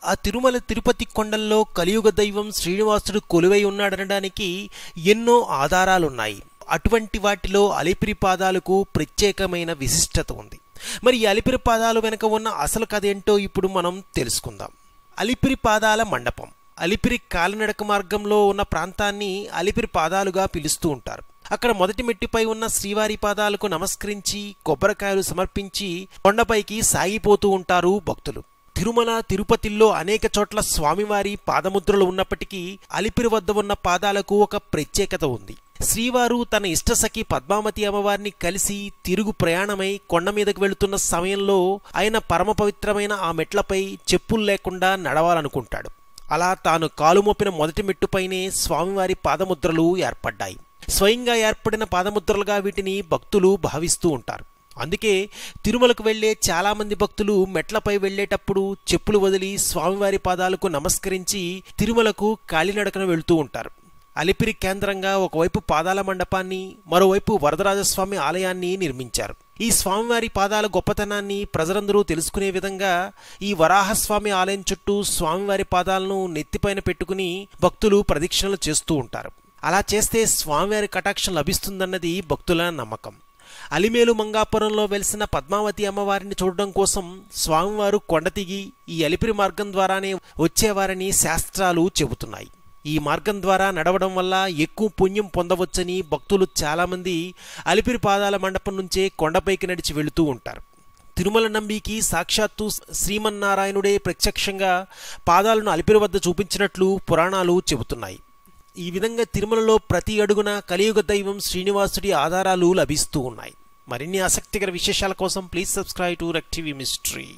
ఆ తిరుమల తిరుపతి కొండల్లో కలియుగ దైవం శ్రీనివాసుడు కొలువై ఉన్నాడనడానికి ఎన్నో ఆధారాలున్నాయి. అటువంటి వాటిలో అలిపిరి పాదాలకు ప్రత్యేకమైన విశిష్టత ఉంది. మరి ఈ అలిపిరి పాదాలు వెనుక ఉన్న అసలు కథ ఏంటో ఇప్పుడు మనం తెలుసుకుందాం. అలిపిరి పాదాల మండపం. అలిపిరి కాలినడక మార్గంలో ఉన్న ప్రాంతాన్ని అలిపిరి పాదాలుగా పిలుస్తూ ఉంటారు. అక్కడ మొదటి మెట్టిపై ఉన్న శ్రీవారి పాదాలకు నమస్కరించి కొబ్బరికాయలు సమర్పించి కొండపైకి సాగిపోతూ ఉంటారు భక్తులు. తిరుమల తిరుపతిల్లో అనేక చోట్ల స్వామివారి పాదముద్రలు ఉన్నప్పటికీ అలిపిరి వద్ద ఉన్న పాదాలకు ఒక ప్రత్యేకత ఉంది. శ్రీవారు తన ఇష్టసఖి పద్మావతి అమ్మవారిని కలిసి తిరుగు ప్రయాణమై కొండ మీదకు వెళుతున్న సమయంలో ఆయన పరమ పవిత్రమైన ఆ మెట్లపై చెప్పులు లేకుండా నడవాలనుకుంటాడు. అలా తాను కాలు మోపిన మొదటి మెట్టుపైనే స్వామివారి పాదముద్రలు ఏర్పడ్డాయి. స్వయంగా ఏర్పడిన పాదముద్రలుగా వీటిని భక్తులు భావిస్తూ ఉంటారు. అందుకే తిరుమలకు వెళ్లే చాలామంది భక్తులు మెట్లపై వెళ్లేటప్పుడు చెప్పులు వదిలి స్వామివారి పాదాలకు నమస్కరించి తిరుమలకు కాలినడకన వెళుతూ ఉంటారు. అలిపిరి కేంద్రంగా ఒకవైపు పాదాల మండపాన్ని, మరోవైపు వరదరాజస్వామి ఆలయాన్ని నిర్మించారు. ఈ స్వామివారి పాదాల గొప్పతనాన్ని ప్రజలందరూ తెలుసుకునే విధంగా ఈ వరాహస్వామి ఆలయం చుట్టూ స్వామివారి పాదాలను నెత్తిపైన పెట్టుకుని భక్తులు ప్రదక్షిణలు చేస్తూ ఉంటారు. అలా చేస్తే స్వామివారి కటాక్షం లభిస్తుందన్నది భక్తుల నమ్మకం. అలిమేలు మంగాపురంలో వెలిసిన పద్మావతి అమ్మవారిని చూడడం కోసం స్వామివారు కొండ దిగి ఈ అలిపిరి మార్గం ద్వారానే వచ్చేవారని శాస్త్రాలు చెబుతున్నాయి. ఈ మార్గం ద్వారా నడవడం వల్ల ఎక్కువ పుణ్యం పొందవచ్చని భక్తులు చాలామంది అలిపిరి పాదాల మండపం నుంచే కొండపైకి నడిచి వెళుతూ ఉంటారు. తిరుమల నంబికి సాక్షాత్తు శ్రీమన్నారాయణుడే ప్రత్యక్షంగా పాదాలను అలిపిరి వద్ద చూపించినట్లు పురాణాలు చెబుతున్నాయి. ఈ విధంగా తిరుమలలో ప్రతి అడుగున కలియుగ దైవం శ్రీనివాసుడి ఆధారాలు లభిస్తూ ఉన్నాయి. మరిన్ని ఆసక్తికర విశేషాల కోసం ప్లీజ్ సబ్స్క్రైబ్ టు రెక్ టీవీ మిస్టరీ.